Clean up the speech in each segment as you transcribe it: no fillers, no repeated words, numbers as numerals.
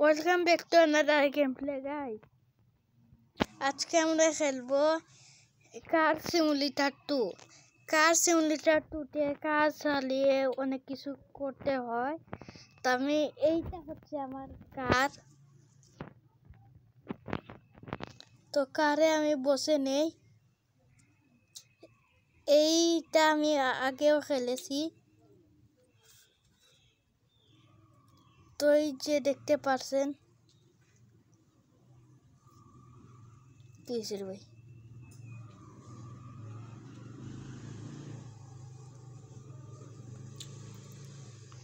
Welcome back to another game play guys. আজকে আমরা খেলবো কার সিমুলেটর 2। কার সিমুলেটর 2তে কার চালিয়ে অনেক কিছু করতে হয়। তো আমি এইটা হচ্ছে আমার কার। তো কারে আমি বসে নেই। এইটা আমি আগেও খেলেছি। তো এই যে দেখতে পারছেন কিসের ভাই।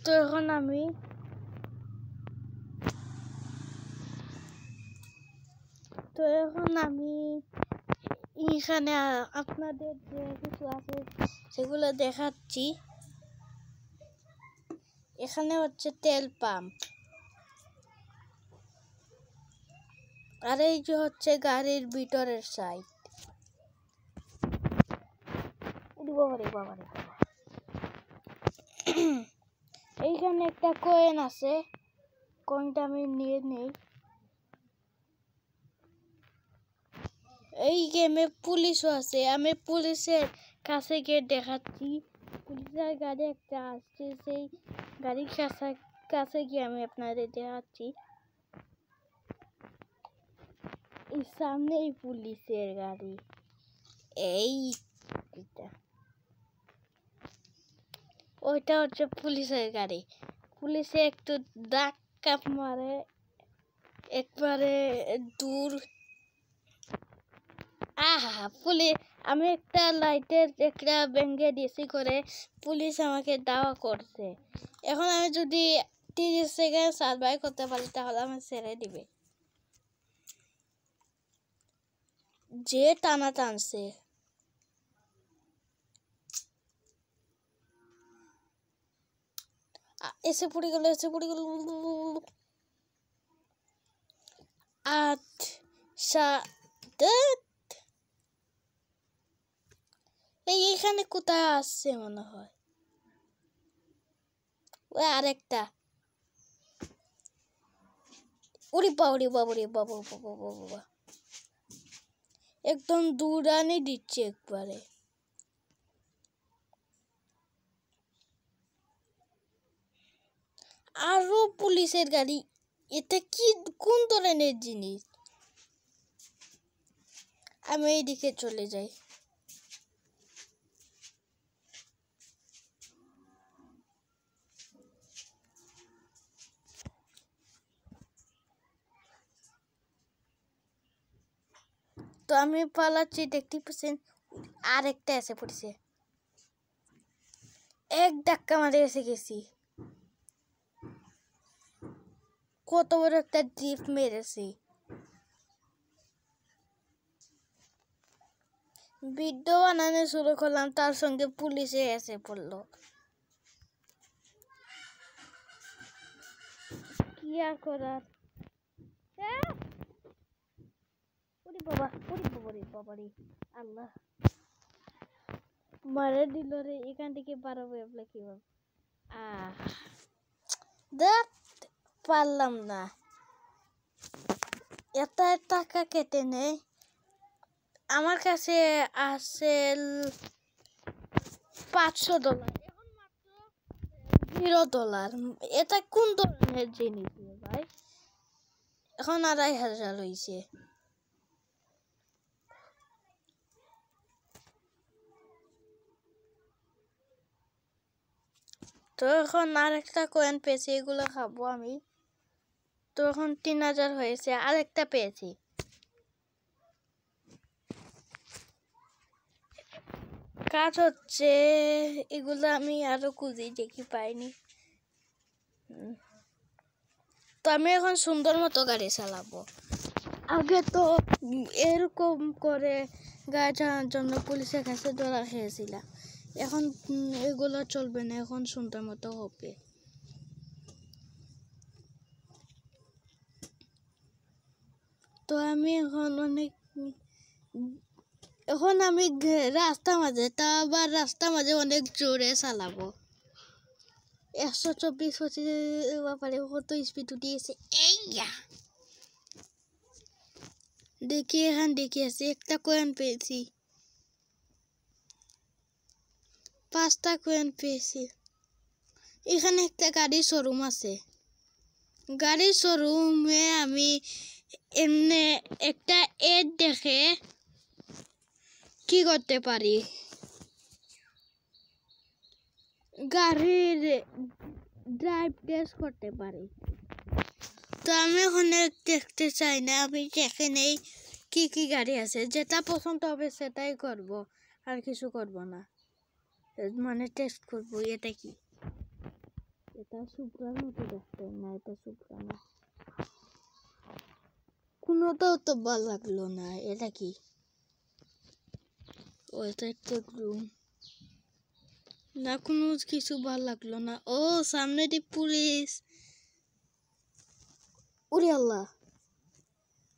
তো এখন আমি এখানে আপনাদের যে কিছু আছে সেগুলো দেখাচ্ছি। এখানে হচ্ছে তেল পাম্প, আর এই যে হচ্ছে গাড়ির ভিতরের সাইড। এইখানে একটা কয়েন আছে, কয়েনটা আমি নিয়ে নেই। এই গেমে পুলিশও আছে, আমি পুলিশের কাছে গিয়ে দেখাচ্ছি। পুলিশের গাড়ি একটা আসছে, সেই গাড়ির কাছে গিয়ে আমি আপনাদের দেখাচ্ছি। এই সামনেই পুলিশের গাড়ি, ওইটা হচ্ছে পুলিশের গাড়ি। পুলিশে একটু ধাক্কা মারে একবারে দূর। পুলিশ, আমি একটা লাইটের একটা ভেঙে দিয়েছি করে পুলিশ আমাকে দাওয়া করছে। এখন আমি যদি 30 সেকেন্ড সার্ভাইভ করতে পারি তাহলে আমি ছেড়ে দিবে। যে টানা টানছে, এসে পড়ে গেল। 8 7 এইখানে কোথায় আসছে মনে হয়। ওই আরেকটা, ওরে বাবা, একদম দূরানি দিচ্ছে একবারে। আরো পুলিশের গাড়ি, এটা কি কোন ধরনের জিনিস। আমি এইদিকে চলে যাই। তো আমি পালাচ্ছি, দেখতে পাচ্ছেন আরেকটা এসে পড়েছে। এক ধাক্কা মারে এসে গেছি। কত বড় একটা ড্রিফট মেরেছি। ভিডিও বানানো শুরু করলাম, তার সঙ্গে পুলিশে এসে পড়লো। কি আর করার। আল্লাহ মারে দিল রে। এখান থেকে পারবো কিভাবে? দেখ পারলাম না। এত টাকা কেটে নেই। আমার কাছে আছে $500, এখন মাত্র $0। এটা কোন ধরনের জিনিস ভাই? এখন 2500 হয়েছে। তো এখন আরেকটা কয়েন পেয়েছি, এগুলো খাবো আমি। তো এখন 3000 হয়েছে, আরেকটা পেয়েছি। কাজ হচ্ছে, এগুলো আমি আরো খুঁজি, দেখি পাইনি। তো আমি এখন সুন্দর মতো গাড়ি চালাবো। আগে তো এরকম করে গাড়ি চালানোর জন্য পুলিশের কাছে ধরা খেয়েছিলাম। এখন এগুলো চলবে না, এখন সুন্দর মতো হবে। তো আমি এখন আমি রাস্তা মাঝে, তা আবার রাস্তা মাঝে অনেক জোরে চালাবো। 124 বাপারে কত স্পিড উঠিয়েছে এইয়া দেখি এখন দেখি আছে একটা কয়েন পেয়েছি 5টা কয়েন পেয়েছি এখানে একটা গাড়ির শোরুম আছে গাড়ির শোরুমে আমি এমনি একটা এড দেখে কি করতে পারি গাড়ির ড্রাইভ টেস্ট করতে পারি তো আমি ওখানে দেখতে চাই না আমি দেখে নেই কি কি গাড়ি আছে যেটা পছন্দ হবে সেটাই করব আর কিছু করব না মানে টেস্ট করব এটা কি এটা সুপ্রার মতো দেখতে না এটা সুপ্রা না কোনোটাও তো ভালো লাগলো না এটা কি ও এটা একটা রুম না কোনো কিছু ভালো লাগলো না ও সামনে দি পুলিশ ওরে আল্লাহ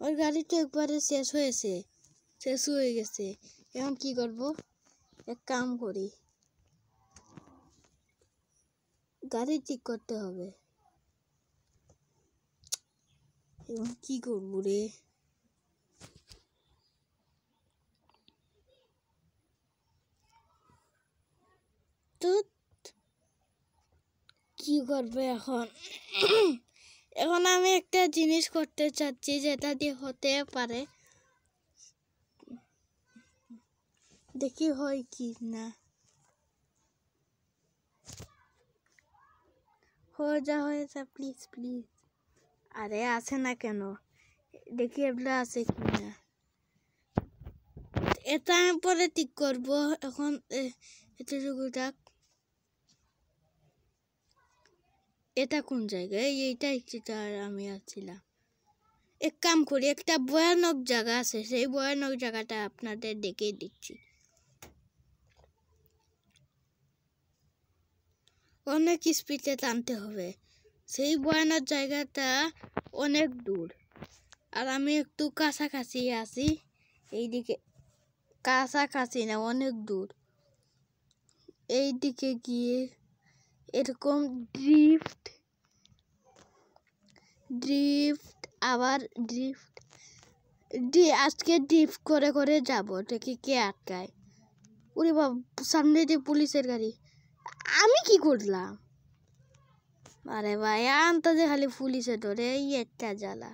ওর গাড়ি তো একবারে শেষ হয়ে গেছে এখন কি করব এক কাম করি গাড়ি ঠিক করতে হবে এখন কি করব রে তো কি করবে এখন এখন আমি একটা জিনিস করতে চাচ্ছি যেটা দিয়ে হতে পারে দেখি হয় কি না হয়েছে প্লিজ প্লিজ আরে আছে না কেন দেখি এগুলো আছে কি না এটা আমি পরে ঠিক করবো এখন এতটুকু থাক এটা কোন জায়গায় এইটাই যেটা আমি আছিলাম এক কাম করি একটা ভয়ানক জায়গা আছে সেই ভয়ানক জায়গাটা আপনাদের দেখিয়ে দিচ্ছি অনেক স্পিডে টানতে হবে সেই ভয়ানক জায়গাটা অনেক দূর আর আমি একটু কাছাকাছি আছি এইদিকে কাছাকাছি না অনেক দূর এইদিকে গিয়ে এরকম ড্রিফট আবার ড্রিফট আজকে ড্রিফট করে করে যাবো দেখি কে আটকায় ওরে বাবা সামনে দিয়ে পুলিশের গাড়ি আমি কি করলাম আরে ভাই আনতে যে খালি পুলিশে ধরে এই একটা জ্বালা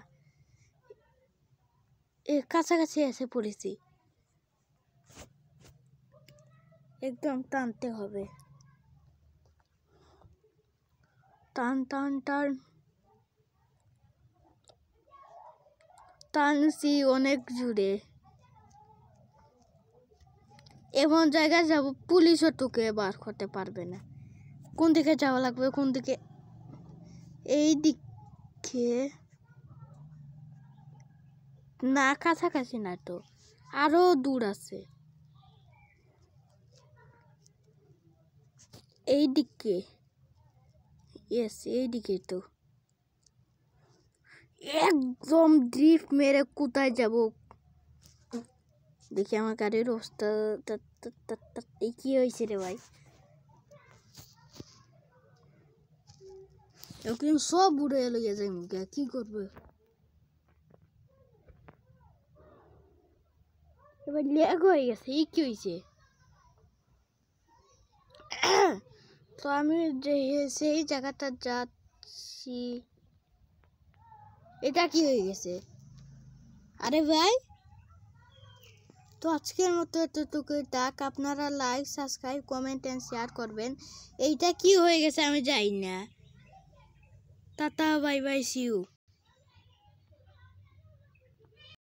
কাছাকাছি এসে পড়েছি একদম টানতে হবে টান টান টান টানছি অনেক জুড়ে এমন জায়গায় যাব পুলিশও তোকে বার করতে পারবে না কোন দিকে যাওয়া লাগবে কোন দিকে এই দিকে না কাছাকাছি না তো আরো দূর আছে এই দিকে এই দিকে তো একদম ড্রিফট মেরে কোথায় যাব দেখি আমার গাড়ির অবস্থা কি হয়েছে রে ভাই এখন সব উড়ে এলো যাই মুখে কি করবে এবার লেগ হয়ে গেছে কি হয়েছে তো আমি সেই জায়গাটা যাচ্ছি এটা কি হয়ে গেছে আরে ভাই তো আজকের মতো এতটুকু থাক আপনারা like subscribe comment and share করবেন এইটা কি হয়ে গেছে আমি জানি না tata bye bye see you